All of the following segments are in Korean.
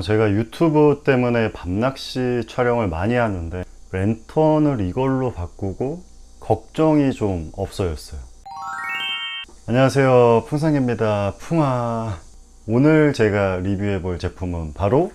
제가 유튜브 때문에 밤낚시 촬영을 많이 하는데 랜턴을 이걸로 바꾸고 걱정이 좀 없어졌어요. 안녕하세요, 풍상입니다. 풍아. 오늘 제가 리뷰해 볼 제품은 바로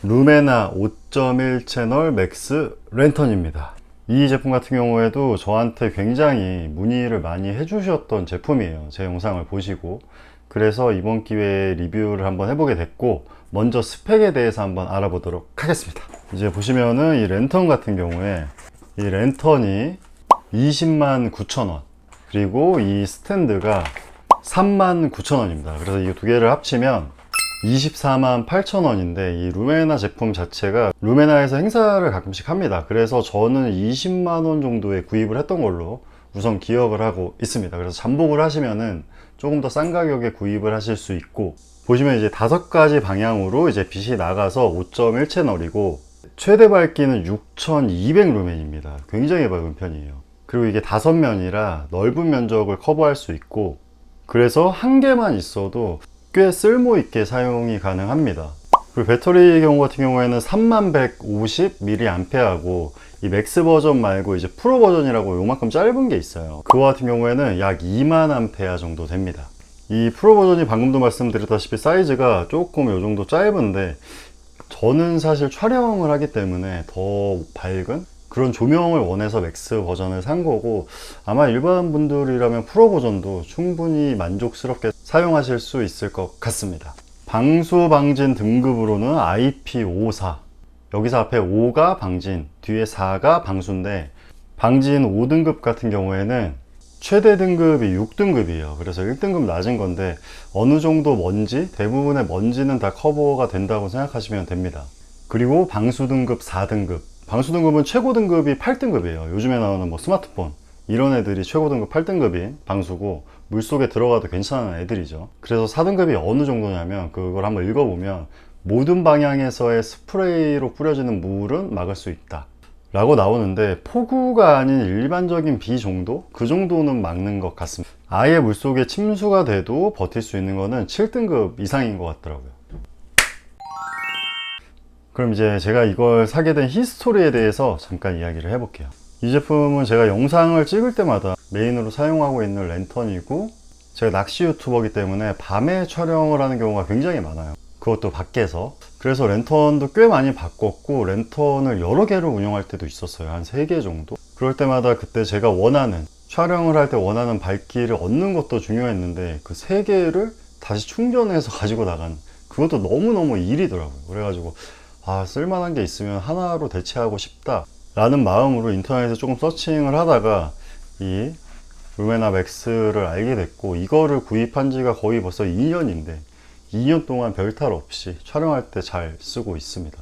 루메나 5.1 채널 맥스 랜턴입니다. 이 제품 같은 경우에도 저한테 굉장히 문의를 많이 해주셨던 제품이에요. 제 영상을 보시고. 그래서 이번 기회에 리뷰를 한번 해보게 됐고, 먼저 스펙에 대해서 한번 알아보도록 하겠습니다. 이제 보시면은 이 랜턴 같은 경우에 이 랜턴이 209,000원, 그리고 이 스탠드가 39,000원입니다. 그래서 이 두 개를 합치면 248,000원인데, 이 루메나 제품 자체가 루메나에서 행사를 가끔씩 합니다. 그래서 저는 20만원 정도에 구입을 했던 걸로 우선 기억을 하고 있습니다. 그래서 잠복을 하시면은 조금 더 싼 가격에 구입을 하실 수 있고, 보시면 이제 5가지 방향으로 이제 빛이 나가서 5.1 채널이고, 최대 밝기는 6200 루멘입니다. 굉장히 밝은 편이에요. 그리고 이게 5면이라 넓은 면적을 커버할 수 있고, 그래서 한 개만 있어도 꽤 쓸모있게 사용이 가능합니다. 그리고 배터리 경우 같은 경우에는 3150mAh고, 이 맥스 버전 말고 이제 프로 버전이라고 요만큼 짧은 게 있어요. 그거 같은 경우에는 약 2만A 정도 됩니다. 이 프로 버전이 방금도 말씀드렸다시피 사이즈가 조금 요 정도 짧은데, 저는 사실 촬영을 하기 때문에 더 밝은 그런 조명을 원해서 맥스 버전을 산 거고, 아마 일반 분들이라면 프로 버전도 충분히 만족스럽게 사용하실 수 있을 것 같습니다. 방수 방진 등급으로는 IP54, 여기서 앞에 5가 방진, 뒤에 4가 방수인데, 방진 5등급 같은 경우에는 최대 등급이 6등급이에요. 그래서 1등급 낮은 건데, 어느 정도 먼지, 대부분의 먼지는 다 커버가 된다고 생각하시면 됩니다. 그리고 방수 등급 4등급, 방수 등급은 최고 등급이 8등급이에요. 요즘에 나오는 뭐 스마트폰 이런 애들이 최고 등급 8등급인 방수고, 물속에 들어가도 괜찮은 애들이죠. 그래서 4등급이 어느 정도냐면, 그걸 한번 읽어보면 모든 방향에서의 스프레이로 뿌려지는 물은 막을 수 있다 라고 나오는데, 폭우가 아닌 일반적인 비 정도? 그 정도는 막는 것 같습니다. 아예 물속에 침수가 돼도 버틸 수 있는 거는 7등급 이상인 것 같더라고요. 그럼 이제 제가 이걸 사게 된 히스토리에 대해서 잠깐 이야기를 해볼게요. 이 제품은 제가 영상을 찍을 때마다 메인으로 사용하고 있는 랜턴이고, 제가 낚시 유튜버이기 때문에 밤에 촬영을 하는 경우가 굉장히 많아요. 그것도 밖에서. 그래서 랜턴도 꽤 많이 바꿨고, 랜턴을 여러 개를 운영할 때도 있었어요. 한 3개 정도. 그럴 때마다 그때 제가 원하는, 촬영을 할 때 원하는 밝기를 얻는 것도 중요했는데, 그 3개를 다시 충전해서 가지고 나간, 그것도 너무너무 일이더라고요. 그래가지고 쓸만한 게 있으면 하나로 대체하고 싶다 라는 마음으로 인터넷에 조금 서칭을 하다가 이 루메나 맥스를 알게 됐고, 이거를 구입한 지가 거의 벌써 2년인데 2년 동안 별탈 없이 촬영할 때 잘 쓰고 있습니다.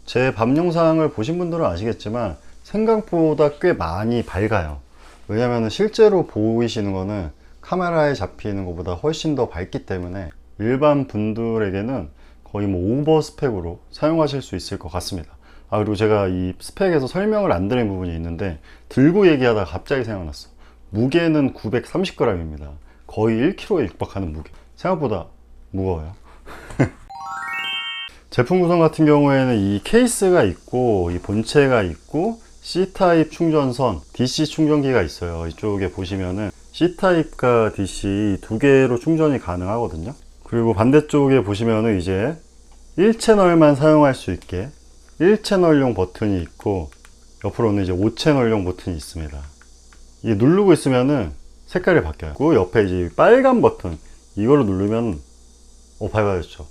제 밤 영상을 보신 분들은 아시겠지만 생각보다 꽤 많이 밝아요. 왜냐면 실제로 보이시는 거는 카메라에 잡히는 것보다 훨씬 더 밝기 때문에 일반 분들에게는 거의 뭐 오버 스펙으로 사용하실 수 있을 것 같습니다. 그리고 제가 이 스펙에서 설명을 안 드린 부분이 있는데, 들고 얘기하다가 갑자기 생각났어. 무게는 930g입니다. 거의 1kg에 육박하는 무게. 생각보다 무거워요. 제품 구성 같은 경우에는 이 케이스가 있고, 이 본체가 있고, C타입 충전선, DC 충전기가 있어요. 이쪽에 보시면은 C타입과 DC 두 개로 충전이 가능하거든요. 그리고 반대쪽에 보시면은 이제 1채널만 사용할 수 있게 1채널용 버튼이 있고, 옆으로는 이제 5채널용 버튼이 있습니다. 이게 누르고 있으면은 색깔이 바뀌어요. 그 옆에 이제 빨간 버튼, 이걸로 누르면 밝아졌죠.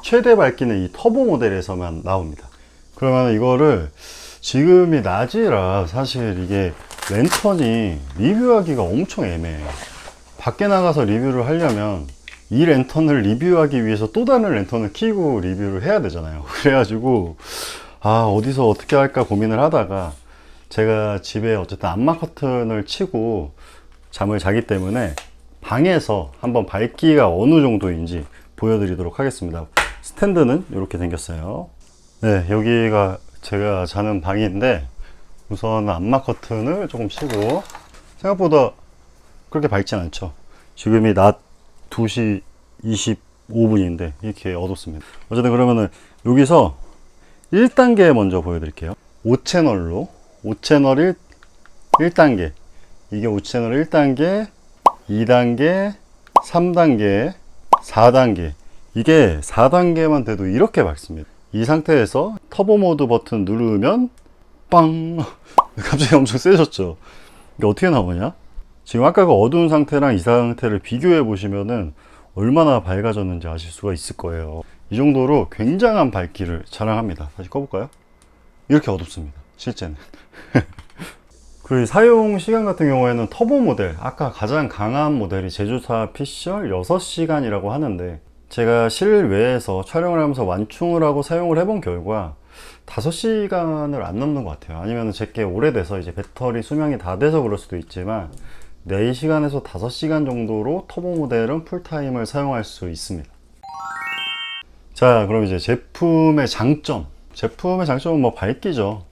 최대 밝기는 이 터보 모델에서만 나옵니다. 그러면 이거를, 지금이 낮이라 사실 이게 랜턴이 리뷰하기가 엄청 애매해요. 밖에 나가서 리뷰를 하려면 이 랜턴을 리뷰하기 위해서 또 다른 랜턴을 켜고 리뷰를 해야 되잖아요. 그래가지고 어디서 어떻게 할까 고민을 하다가, 제가 집에 어쨌든 암막 커튼을 치고 잠을 자기 때문에 방에서 한번 밝기가 어느 정도인지 보여드리도록 하겠습니다. 스탠드는 이렇게 생겼어요. 네, 여기가 제가 자는 방인데, 우선 암막 커튼을 조금 치고, 생각보다 그렇게 밝진 않죠. 지금이 낮 2시 5분인데 이렇게 어둡습니다. 어쨌든 그러면은 여기서 1단계 먼저 보여드릴게요. 5채널로 5채널 1단계, 이게 5채널 1단계, 2단계, 3단계, 4단계. 이게 4단계만 돼도 이렇게 밝습니다. 이 상태에서 터보 모드 버튼 누르면 빵! 갑자기 엄청 세졌죠. 이게 어떻게 나오냐? 지금 아까 그 어두운 상태랑 이 상태를 비교해 보시면은 얼마나 밝아졌는지 아실 수가 있을 거예요. 이 정도로 굉장한 밝기를 자랑합니다. 다시 꺼볼까요? 이렇게 어둡습니다, 실제는. 그리고 사용 시간 같은 경우에는 터보 모델, 아까 가장 강한 모델이 제조사 피셜 6시간이라고 하는데, 제가 실외에서 촬영을 하면서 완충을 하고 사용을 해본 결과 5시간을 안 넘는 것 같아요. 아니면 제게 오래돼서 이제 배터리 수명이 다 돼서 그럴 수도 있지만 4시간에서 5시간 정도로 터보 모델은 풀타임을 사용할 수 있습니다. 자, 그럼 이제 제품의 장점. 제품의 장점은 뭐 밝기죠.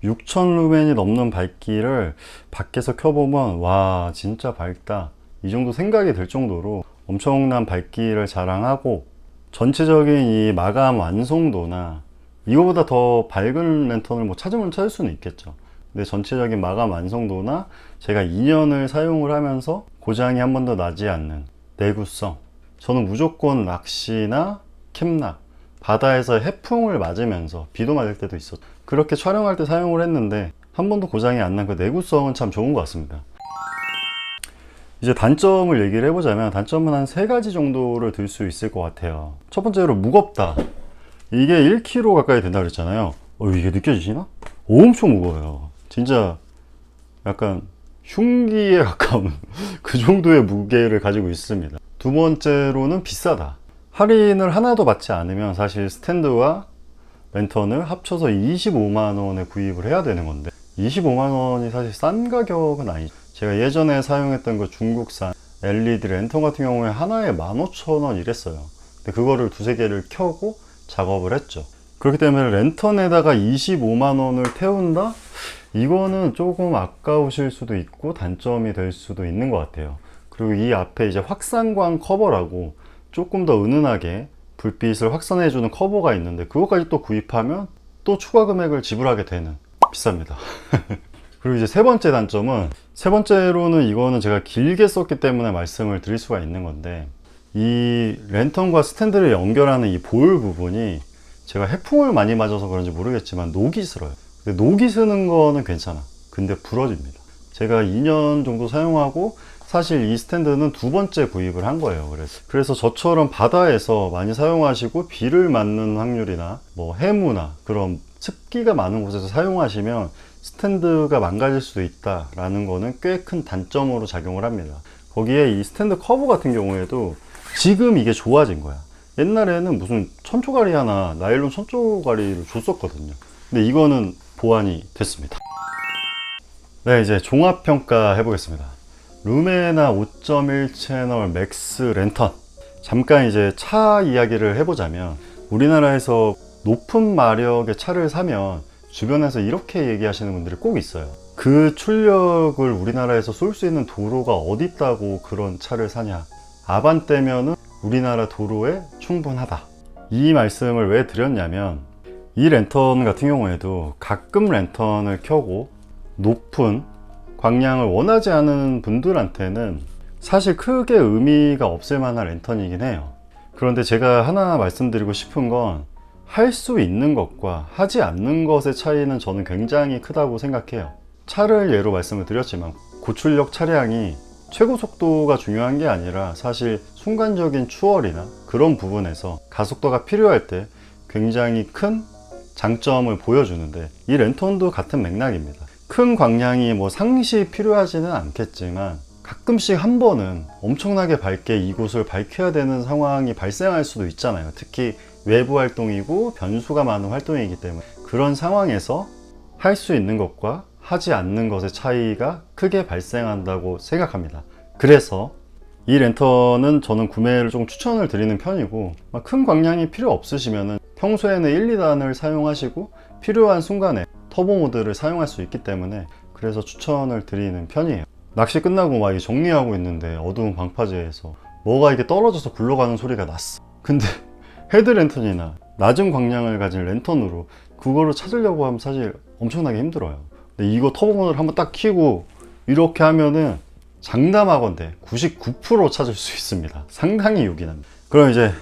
6000 루멘이 넘는 밝기를 밖에서 켜보면 와, 진짜 밝다, 이 정도 생각이 들 정도로 엄청난 밝기를 자랑하고, 전체적인 이 마감 완성도나 이거보다 더 밝은 랜턴을 뭐 찾으면 찾을 수는 있겠죠. 근데 전체적인 마감 완성도나 제가 2년을 사용을 하면서 고장이 한 번도 나지 않는 내구성, 저는 무조건 낚시나 캠락, 바다에서 해풍을 맞으면서 비도 맞을 때도 있었죠. 그렇게 촬영할 때 사용을 했는데 한 번도 고장이 안 난 그 내구성은 참 좋은 것 같습니다. 이제 단점을 얘기를 해보자면, 단점은 한 3가지 정도를 들 수 있을 것 같아요. 첫 번째로 무겁다. 이게 1kg 가까이 된다 그랬잖아요. 이게 느껴지시나? 엄청 무거워요. 진짜 약간 흉기에 가까운 그 정도의 무게를 가지고 있습니다. 두 번째로는 비싸다. 할인을 하나도 받지 않으면 사실 스탠드와 랜턴을 합쳐서 25만원에 구입을 해야 되는 건데, 25만원이 사실 싼 가격은 아니죠. 제가 예전에 사용했던 그 중국산 LED 랜턴 같은 경우에 하나에 15,000원 이랬어요. 근데 그거를 2-3개를 켜고 작업을 했죠. 그렇기 때문에 랜턴에다가 25만원을 태운다? 이거는 조금 아까우실 수도 있고 단점이 될 수도 있는 것 같아요. 그리고 이 앞에 이제 확산광 커버라고 조금 더 은은하게 불빛을 확산해주는 커버가 있는데, 그것까지 또 구입하면 또 추가 금액을 지불하게 되는, 비쌉니다. 그리고 이제 세 번째 단점은, 세 번째로는 이거는 제가 길게 썼기 때문에 말씀을 드릴 수가 있는 건데, 이 랜턴과 스탠드를 연결하는 이 볼 부분이 제가 해풍을 많이 맞아서 그런지 모르겠지만 녹이 슬어요. 근데 녹이 스는 거는 괜찮아. 근데 부러집니다. 제가 2년 정도 사용하고 사실 이 스탠드는 2번째 구입을 한 거예요. 그래서 저처럼 바다에서 많이 사용하시고 비를 맞는 확률이나 뭐 해무나 그런 습기가 많은 곳에서 사용하시면 스탠드가 망가질 수도 있다라는 거는 꽤 큰 단점으로 작용을 합니다. 거기에 이 스탠드 커버 같은 경우에도 지금 이게 좋아진 거야. 옛날에는 무슨 천조가리 하나, 나일론 천조가리를 줬었거든요. 근데 이거는 보완이 됐습니다. 네, 이제 종합평가 해보겠습니다. 루메나 5.1 채널 맥스 랜턴. 잠깐 이제 차 이야기를 해보자면, 우리나라에서 높은 마력의 차를 사면 주변에서 이렇게 얘기하시는 분들이 꼭 있어요. 그 출력을 우리나라에서 쏠 수 있는 도로가 어디 있다고 그런 차를 사냐. 아반떼면은 우리나라 도로에 충분하다. 이 말씀을 왜 드렸냐면, 이 랜턴 같은 경우에도 가끔 랜턴을 켜고 높은 광량을 원하지 않은 분들한테는 사실 크게 의미가 없을 만한 랜턴이긴 해요. 그런데 제가 하나 말씀드리고 싶은 건, 할 수 있는 것과 하지 않는 것의 차이는 저는 굉장히 크다고 생각해요. 차를 예로 말씀을 드렸지만, 고출력 차량이 최고 속도가 중요한 게 아니라 사실 순간적인 추월이나 그런 부분에서 가속도가 필요할 때 굉장히 큰 장점을 보여주는데, 이 랜턴도 같은 맥락입니다. 큰 광량이 뭐 상시 필요하지는 않겠지만 가끔씩 한 번은 엄청나게 밝게 이곳을 밝혀야 되는 상황이 발생할 수도 있잖아요. 특히 외부 활동이고 변수가 많은 활동이기 때문에, 그런 상황에서 할 수 있는 것과 하지 않는 것의 차이가 크게 발생한다고 생각합니다. 그래서 이 랜턴은 저는 구매를 좀 추천을 드리는 편이고, 큰 광량이 필요 없으시면 평소에는 1, 2단을 사용하시고 필요한 순간에 터보 모드를 사용할 수 있기 때문에, 그래서 추천을 드리는 편이에요. 낚시 끝나고 막 정리하고 있는데 어두운 방파제에서 뭐가 이렇게 떨어져서 굴러가는 소리가 났어. 근데 헤드랜턴이나 낮은 광량을 가진 랜턴으로 그거를 찾으려고 하면 사실 엄청나게 힘들어요. 근데 이거 터보모드를 한번 딱 켜고 이렇게 하면은 장담하건대 99% 찾을 수 있습니다. 상당히 요긴합니다. 그럼 이제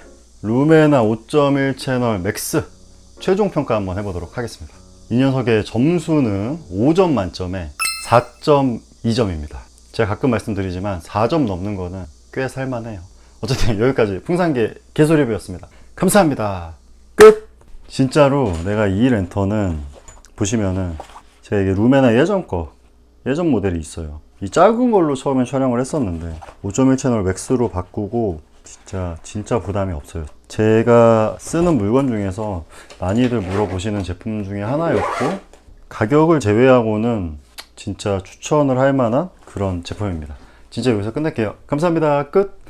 루메나 5.1 채널 맥스 최종 평가 한번 해보도록 하겠습니다. 이 녀석의 점수는 5점 만점에 4.2점입니다. 제가 가끔 말씀드리지만 4점 넘는 거는 꽤 살만해요. 어쨌든 여기까지 풍산개 개소 리뷰였습니다. 감사합니다. 끝! 진짜로 내가 이 랜턴은 보시면은 제가 이게 루메나 예전 모델이 있어요. 이 작은 걸로 처음에 촬영을 했었는데 5.1 채널 맥스로 바꾸고 진짜 부담이 없어요. 제가 쓰는 물건 중에서 많이들 물어보시는 제품 중에 하나였고 가격을 제외하고는 진짜 추천을 할 만한 그런 제품입니다. 진짜 여기서 끝낼게요. 감사합니다. 끝!